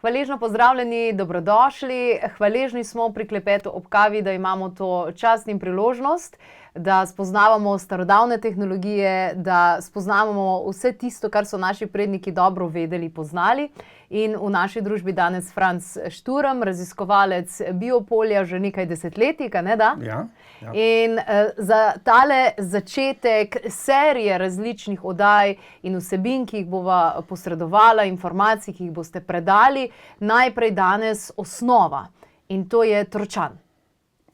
Hvaležno pozdravljeni, dobrodošli. Hvaležni smo pri klepetu ob kavi, da imamo to čast in priložnost, da spoznavamo starodavne tehnologije, da spoznavamo vse tisto, kar so naši predniki dobro vedeli, poznali. In v naši družbi danes Franc Šturm, raziskovalec biopolja že nekaj desetletij, ne da? Ja. In za tale začetek serije različnih oddaj in vsebin, ki jih bova posredovala, informacij, ki jih boste predali, najprej danes osnova. In to je Tročan.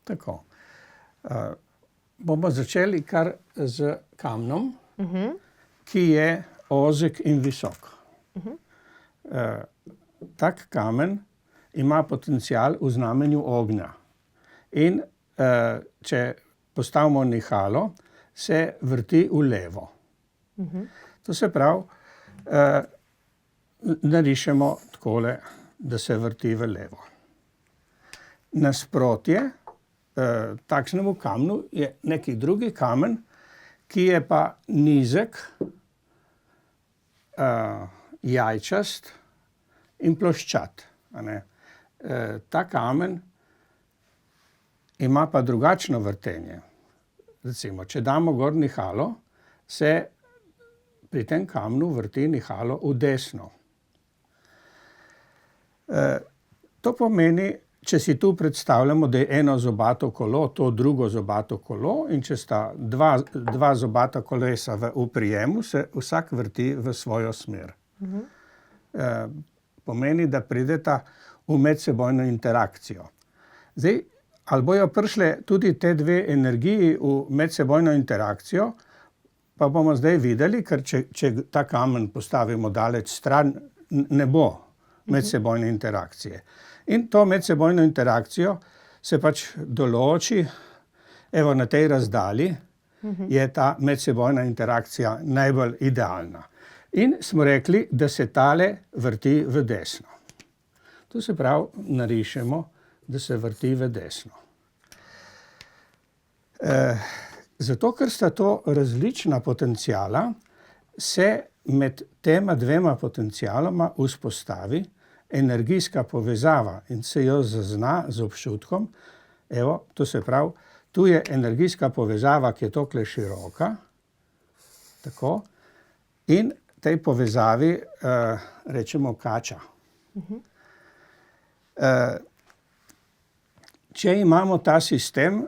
Tako. Bomo začeli kar z kamnom, ki je ozek in visok. Tak kamen ima potencial v znamenju ognja. In če postavimo nihalo, se vrti v levo. To se pravi, narišemo takole, da se vrti v levo. Nasprotje takšnemu kamnu je neki drugi kamen, ki je pa nizek, jajčast in ploščat. Ta kamen ima pa drugačno vrtenje. Recimo, če damo gor nihalo, se pri tem kamnu vrti nihalo v desno. To pomeni, če si tu predstavljamo, da je eno zobato kolo, to drugo zobato kolo, in če sta dva zobata kolesa v prijemu, se vsak vrti v svojo smer. Pomeni, da prideta v medsebojno interakcijo. Zdaj, ali bojo prišle tudi te dve energiji v medsebojno interakcijo, pa bomo zdaj videli, ker če ta kamen postavimo daleč stran, ne bo medsebojne interakcije. In to medsebojno interakcijo se pač določi, evo na tej razdalji je ta medsebojna interakcija najbolj idealna. In smo rekli, da se tale vrti v desno. To se pravi, narišemo, da se vrti v desno. Zato, ker sta to različna potenciala, se med tema dvema potencialoma vzpostavi energijska povezava in se jo zazna z občutkom. Evo, to se pravi, tu je energijska povezava, ki je tokle široka, tako, in tej povezavi rečemo kača. Če imamo ta sistem,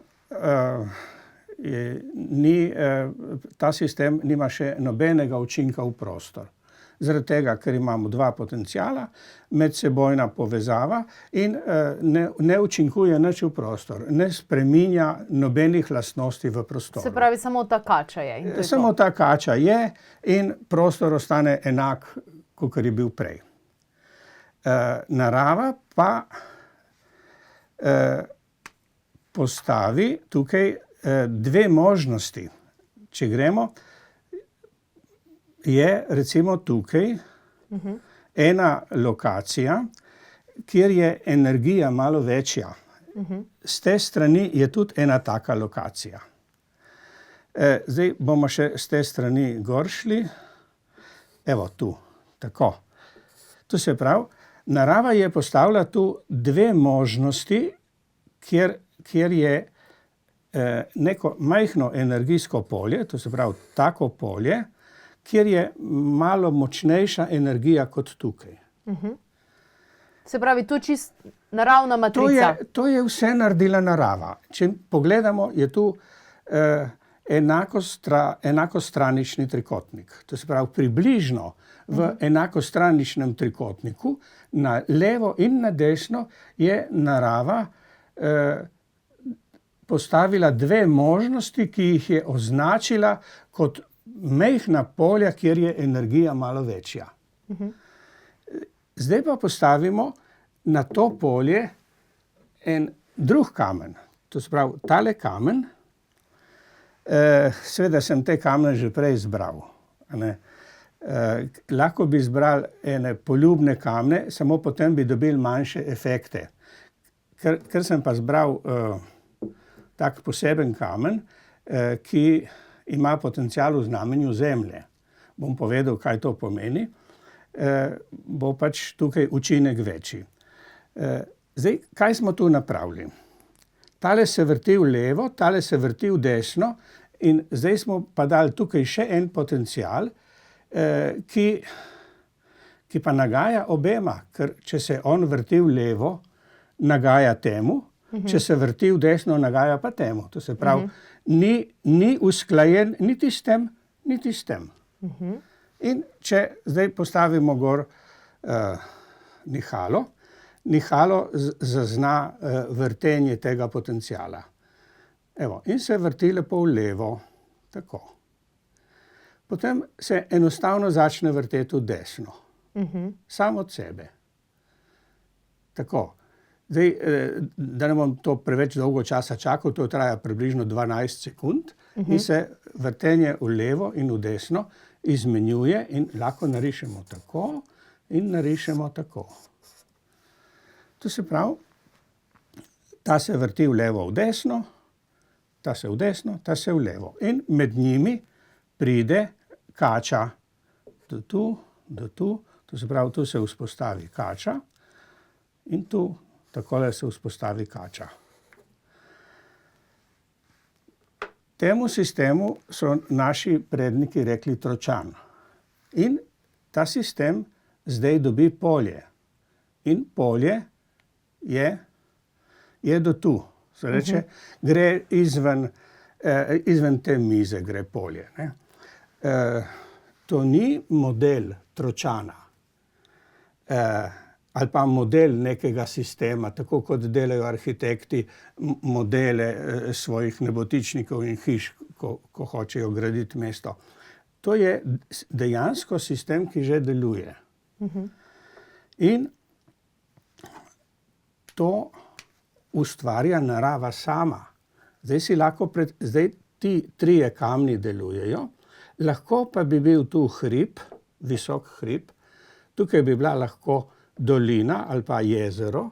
ta sistem nima še nobenega učinka v prostor. Zaradi tega, ker imamo dva potenciala, medsebojna povezava in ne učinkuje nič v prostor, ne spreminja nobenih lastnosti v prostoru. Se pravi, samo ta kača je. Samo ta kača je in prostor ostane enak, kakor je bil prej. Narava pa postavi tukaj dve možnosti. Če gremo, je recimo tukaj ena lokacija, kjer je energija malo večja. Z te strani je tudi ena taka lokacija. Zdaj bomo še z te strani gor šli. Evo tu, tako. To se pravi, narava je postavila tu dve možnosti, kjer je neko majhno energijsko polje, to se pravi tako polje, kjer je malo močnejša energija kot tukaj. Se pravi, to je čist naravna matrica. To je vse naredila narava. Če pogledamo, je tu enakostranični trikotnik. To se pravi, približno v enakostraničnem trikotniku, na levo in na desno, je narava postavila dve možnosti, ki jih je označila kot majhna polja, kjer je energija malo večja. Zdaj pa postavimo na to polje en drug kamen. To se pravi, tale kamen, seveda sem te kamne že prej izbral. Lahko bi izbrali ene poljubne kamne, samo potem bi dobili manjše efekte. Ker sem pa izbral tak poseben kamen, ki ima potencial v znamenju Zemlje. Bom povedal, kaj to pomeni. bo pač tukaj učinek večji. Zdaj, kaj smo tu napravili? Tale se vrti v levo, tale se vrti v desno in zdaj smo pa dali tukaj še en potencial, ki pa nagaja obema, ker če se on vrti v levo, nagaja temu, če se vrti v desno, nagaja pa temu. To se pravi, ni usklajen niti s tem, niti s tem. In če zdaj postavimo gor nihalo, nihalo zazna vrtenje tega potenciala. Evo, in se vrti lepo v levo, tako. Potem se enostavno začne vrteti v desno. Samo od sebe. Tako. Zdaj, da ne bom to preveč dolgo časa čakal, to traja približno 12 sekund in se vrtenje v levo in v desno izmenjuje in lahko narišemo tako in narišemo tako. To se pravi, ta se vrti v levo, v desno, ta se v desno, ta se v levo. In med njimi pride kača do tu, to se pravi, tu se vzpostavi kača in tu takole se vzpostavi kača. Temu sistemu so naši predniki rekli tročan. In ta sistem zdaj dobi polje. In polje je do tu. Se reče, gre izven te mize, gre polje. Ne? To ni model tročana. Ali pa model nekega sistema, tako kot delajo arhitekti modele svojih nebotičnikov in hiš, ko hočejo graditi mesto. To je dejansko sistem, ki že deluje. In to ustvarja narava sama. Zdaj ti trije kamni delujejo, lahko pa bi bil tu hrib, visok hrib, tukaj bi bila lahko dolina ali pa jezero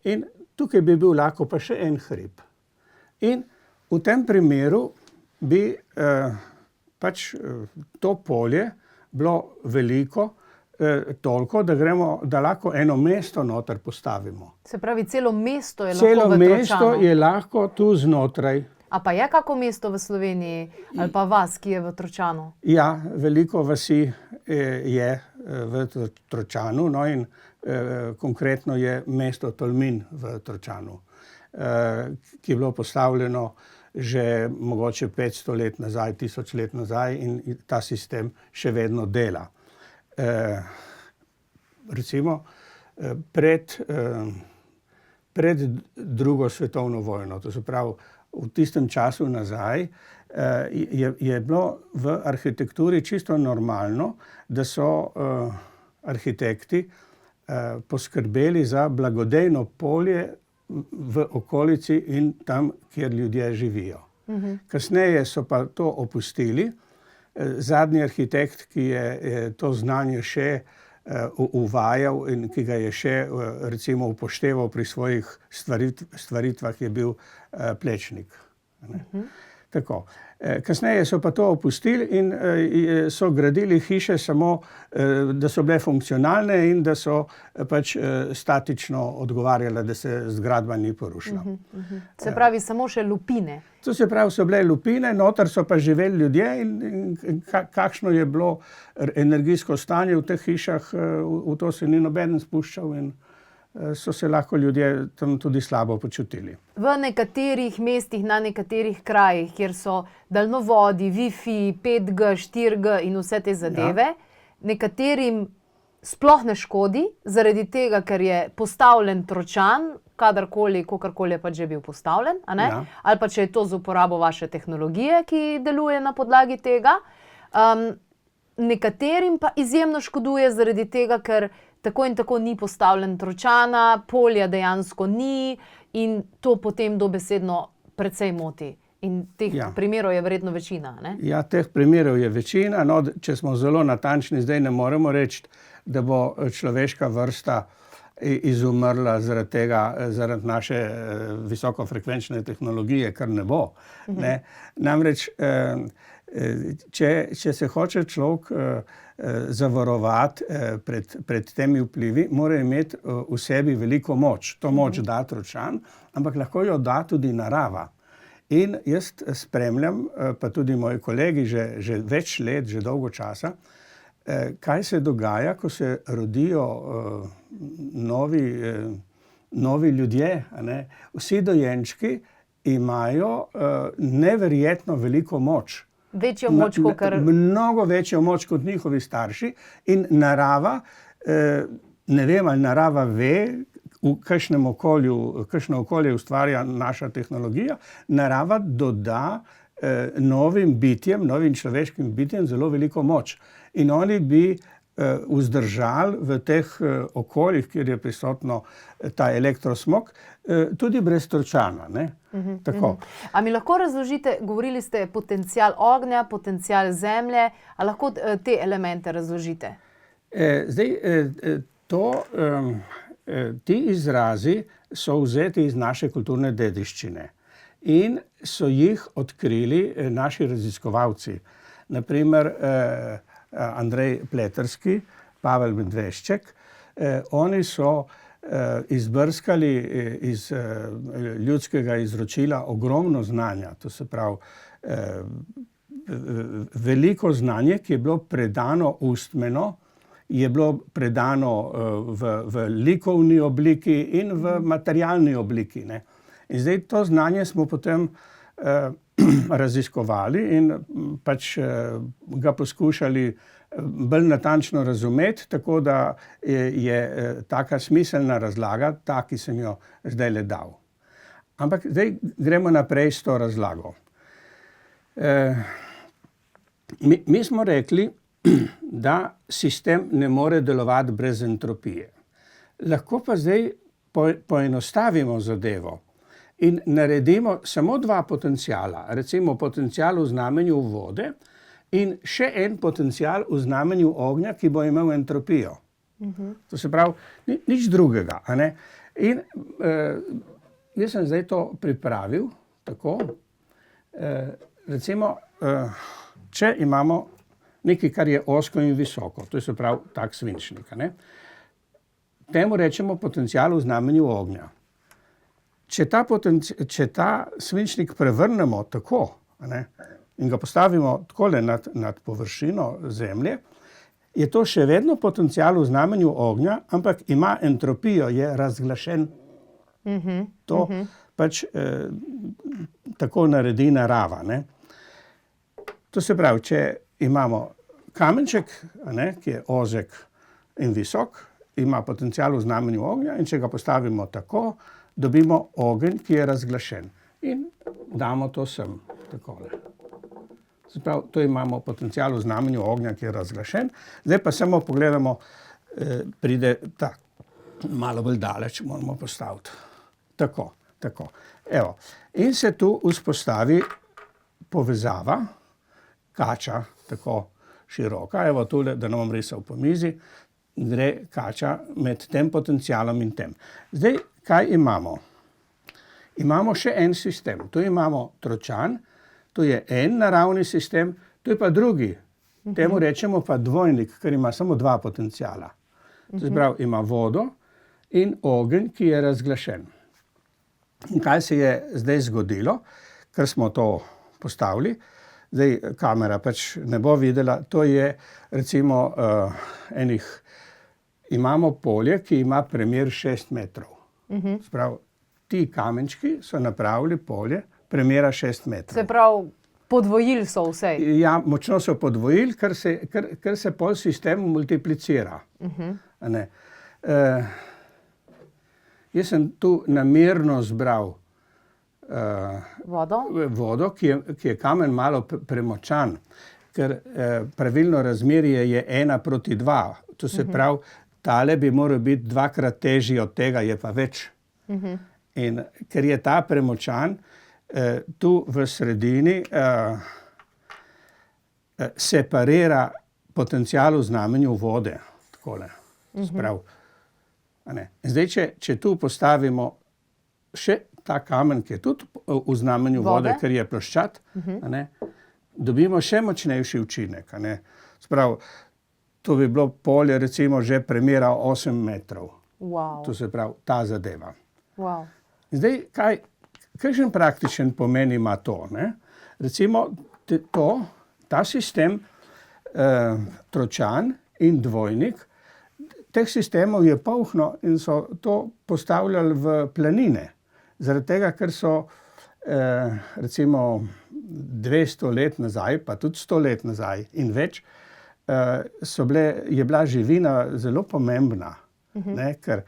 in tukaj bi bil lahko pa še en hrib. In v tem primeru bi pač to polje bilo veliko, toliko, da lahko eno mesto noter postavimo. Se pravi, celo mesto je lahko Celo v Tročanu. mesto je lahko tu znotraj. A pa je kako mesto v Sloveniji ali pa vas, ki je v Tročanu? Ja, veliko vasi je v Tročanu, no in konkretno je mesto Tolmin v Tročanu, ki je bilo postavljeno že mogoče 500 let nazaj, 1000 let nazaj in ta sistem še vedno dela. Recimo, pred drugo svetovno vojno, to se pravi, v tistem času nazaj, je bilo v arhitekturi čisto normalno, da so arhitekti poskrbeli za blagodejno polje v okolici in tam, kjer ljudje živijo. Kasneje so pa to opustili. Zadnji arhitekt, ki je to znanje še uvajal in ki ga je še recimo upošteval pri svojih stvaritvah, je bil Plečnik. Tako. Kasneje so pa to opustili in so gradili hiše samo, da so bile funkcionalne in da so pač statično odgovarjale, da se zgradba ni porušila. Se pravi, samo še lupine. To se pravi, so bile lupine, noter so pa živeli ljudje in kakšno je bilo energijsko stanje v teh hišah, v to se ni nobeden spuščal in so se lahko ljudje tam tudi slabo počutili. V nekaterih mestih, na nekaterih krajih, kjer so daljnovodi, Wi-Fi, 5G, 4G in vse te zadeve, nekaterim sploh ne škodi, zaradi tega, ker je postavljen tročan, kadarkoli, kakorkoli je pač že bil postavljen, a ne? Ja. Ali pa če je to z uporabo vaše tehnologije, ki deluje na podlagi tega. Nekaterim pa izjemno škoduje zaradi tega, ker tako in tako ni postavljen tročana, polja dejansko ni in to potem dobesedno precej moti. In teh primerov je verjetno večina, ne? Ja, teh primerov je večina, no, če smo zelo natančni, zdaj ne moremo reči, da bo človeška vrsta izumrla zaradi tega, zaradi naše visokofrekvenčne tehnologije, kar ne bo. Ne? Namreč, če se hoče človek zavarovati pred temi vplivi, mora imeti v sebi veliko moč. To moč da tročan, ampak lahko jo da tudi narava. In jaz spremljam, pa tudi moji kolegi že več let, že dolgo časa, kaj se dogaja, ko se rodijo novi ljudje, a ne. Vsi dojenčki imajo neverjetno veliko moč. Večjo moč, kakor... Mnogo večjo moč kot njihovi starši in narava, ne vem, ali narava ve, v kakšno okolje ustvarja naša tehnologija, narava doda novim bitjem, novim človeškim bitjem zelo veliko moč. In oni bi vzdržali v teh okoljih, kjer je prisotno ta elektrosmog, tudi brez tročana, ne. Tako. A mi lahko razložite, govorili ste potencial ognja, potencial zemlje, a lahko te elemente razložite? Ti izrazi so vzeti iz naše kulturne dediščine in so jih odkrili naši raziskovalci. Na primer, Andrej Pleterski, Pavel Medvešček, oni so izbrskali iz ljudskega izročila ogromno znanja, to se pravi veliko znanje, ki je bilo predano ustmeno, je bilo predano v likovni obliki in v materialni obliki, ne. In zdaj to znanje smo potem raziskovali in pač ga poskušali bolj natančno razumeti, tako da je taka smiselna razlaga, ta, ki sem jo zdajle dal. Ampak zdaj gremo naprej s to razlago. Mi smo rekli, da sistem ne more delovati brez entropije. Lahko pa zdaj poenostavimo zadevo in naredimo samo dva potenciala, recimo potencial v znamenju vode in še en potencial v znamenju ognja, ki bo imel entropijo. To se pravi, nič drugega, a ne. In jaz sem zdaj to pripravil tako, recimo, če imamo nekaj, kar je ozko in visoko, to se pravi tak svinčnik, a ne. Temu rečemo potencial v znamenju ognja. Če ta svinčnik prevrnemo tako, a ne, in ga postavimo takole nad površino zemlje, je to še vedno potencial v znamenju ognja, ampak ima entropijo, je razglašen. To pač tako naredi narava, ne. To se pravi, če imamo kamenček, a ne, ki je ozek in visok, ima potencial v znamenju ognja in če ga postavimo tako, dobimo ogenj, ki je razglašen. In damo to sem, takole. Se pravi, to imamo potencial v znamenju ognja, ki je razglašen. Zdaj pa samo pogledamo, pride tak, malo bolj daleč moramo postaviti. Tako. Evo. In se tu vzpostavi povezava, kača, tako široka, evo tule, da ne bom risal po mizi, gre kača med tem potencialom in tem. Zdaj, kaj imamo? Imamo še en sistem. Tu imamo tročan, tu je en naravni sistem, tu je pa drugi. Temu rečemo pa dvojnik, ker ima samo dva potenciala. To se pravi, ima vodo in ogenj, ki je razglašen. In kaj se je zdaj zgodilo, ker smo to postavili? Zdaj kamera pač ne bo videla, to je recimo imamo polje, ki ima premer 6 metrov. Se pravi, ti kamenčki so napravili polje premera 6 metrov. Se pravi, podvojili so vse. Ja, močno so podvojili, ker se pol sistem multiplicira. A ne. Jaz sem tu namerno zbral vodo, ki je kamen malo premočan, ker pravilno razmerje je 1:2. To se pravi, tale bi moral biti 2-krat težji od tega, je pa več. In ker je ta premočan, tu v sredini separira potencial v znamenju vode. Takole. Sprav. A ne. Zdaj, če tu postavimo še ta kamen, ki je tudi v znamenju vode, ker je ploščat, a ne, dobimo še močnejši učinek. A ne. Sprav, to bi bilo polje recimo že premera 8 metrov. Wow. To se pravi, ta zadeva. Wow. Zdaj, kakšen praktičen pomen ima to, ne? Recimo, ta sistem, tročan in dvojnik, teh sistemov je polno in so to postavljali v planine. Zaradi tega, ker so recimo 200 let nazaj, pa tudi 100 let nazaj in več, je bila živina zelo pomembna. Ne, ker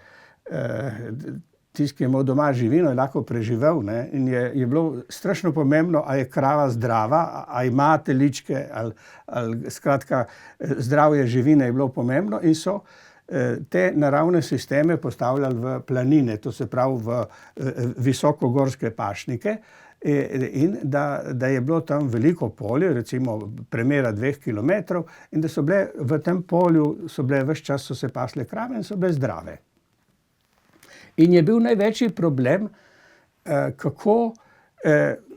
tisti, ki je imel doma živino, je lahko preživel, ne, in je bilo strašno pomembno, a je krava zdrava, a ima teličke, ali skratka, zdravje živine je bilo pomembno in so te naravne sisteme postavljali v planine, to se pravi v visokogorske pašnike, in da je bilo tam veliko polje, recimo premera 2 kilometrov, in da so bile v tem polju, ves čas so se pasle krave in so bile zdrave. In je bil največji problem, kako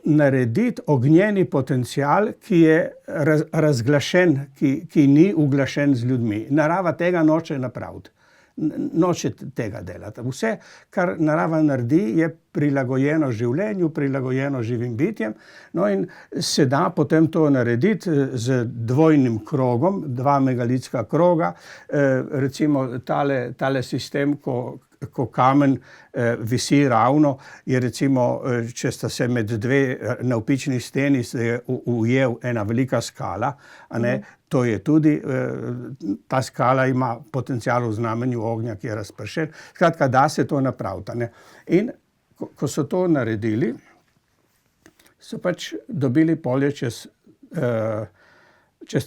narediti ognjeni potencial, ki je razglašen, ki ni uglašen z ljudmi. Narava tega noče napraviti. Noče tega delati. Vse, kar narava naredi, je prilagojeno življenju, prilagojeno živim bitjem. No, in se da potem to narediti z dvojnim krogom, 2 megalitska kroga. Recimo tale sistem, ko kamen visi ravno, je recimo, če sta se med 2 navpični steni se je ujel ena velika skala, a ne, to je tudi, ta skala ima potencial v znamenju ognja, ki je razpršen. Skratka, da se to napraviti, a ne. In ko so to naredili, so pač dobili polje čez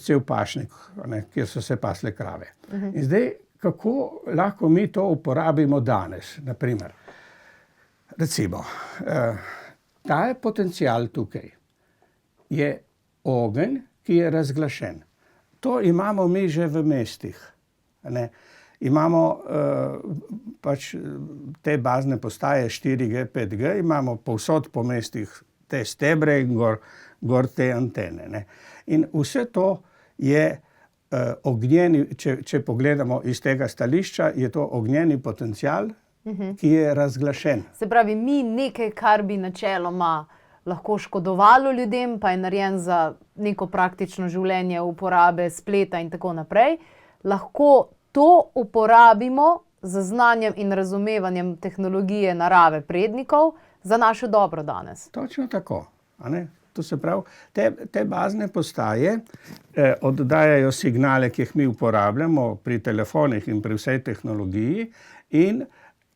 cel pašnik, a ne, kjer so se pasle krave. In zdaj, kako lahko mi to uporabimo danes, na primer. Recimo, ta potencial tukaj je ogenj, ki je razglašen. To imamo mi že v mestih, a ne. Imamo pač te bazne postaje 4G, 5G, imamo povsod po mestih te stebre in gor te antene, ne. In vse to je ognjeni, če pogledamo iz tega stališča, je to ognjeni potencial, ki je razglašen. Se pravi, mi nekaj, kar bi načeloma lahko škodovalo ljudem, pa je narejen za neko praktično življenje, uporabe spleta in tako naprej, lahko to uporabimo z znanjem in razumevanjem tehnologije narave prednikov za naše dobro danes. Točno tako, a ne? To se pravi, te bazne postaje oddajajo signale, ki jih mi uporabljamo pri telefonih in pri vsej tehnologiji, in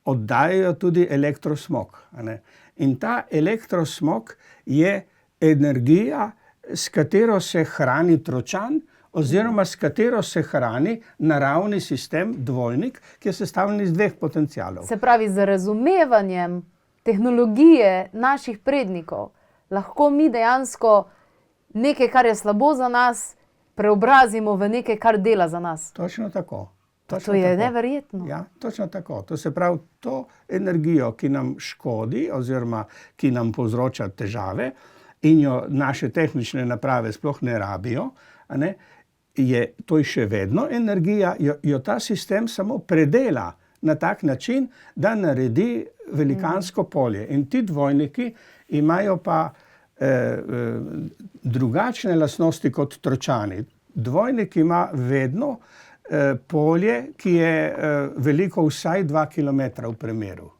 oddajajo tudi elektrosmog, a ne. In ta elektrosmog je energija, s katero se hrani tročan, oziroma s katero se hrani naravni sistem dvojnik, ki je sestavljen iz 2 potencialov. Se pravi, z razumevanjem tehnologije naših prednikov lahko mi dejansko nekaj, kar je slabo za nas, preobrazimo v nekaj, kar dela za nas. Točno tako. To je neverjetno. Ja, točno tako. To se pravi, to energijo, ki nam škodi oziroma ki nam povzroča težave in jo naše tehnične naprave sploh ne rabijo, a ne, to je še vedno energija, jo ta sistem samo predela na tak način, da naredi velikansko polje. In ti dvojniki imajo pa drugačne lastnosti kot tročani. Dvojnik ima vedno polje, ki je veliko vsaj 2 kilometra v premeru.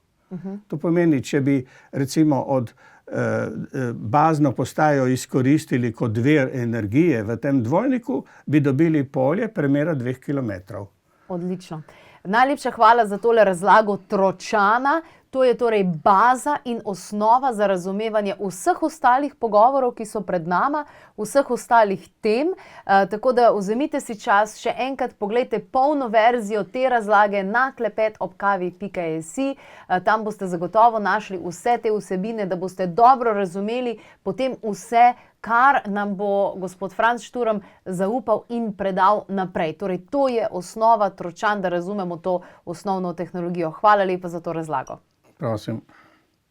To pomeni, če bi recimo od bazno postajo izkoristili kot vir energije v tem dvojniku, bi dobili polje premera 2 kilometrov. Odlično. Najlepša hvala za tole razlago tročana. To je torej baza in osnova za razumevanje vseh ostalih pogovorov, ki so pred nama, vseh ostalih tem. Tako da vzemite si čas, še enkrat poglejte polno verzijo te razlage na klepetobkavi.si. Tam boste zagotovo našli vse te vsebine, da boste dobro razumeli potem vse, kar nam bo gospod Franc Šturm zaupal in predal naprej. Torej, to je osnova tročan, da razumemo to osnovno tehnologijo. Hvala lepa za to razlago. Prosim.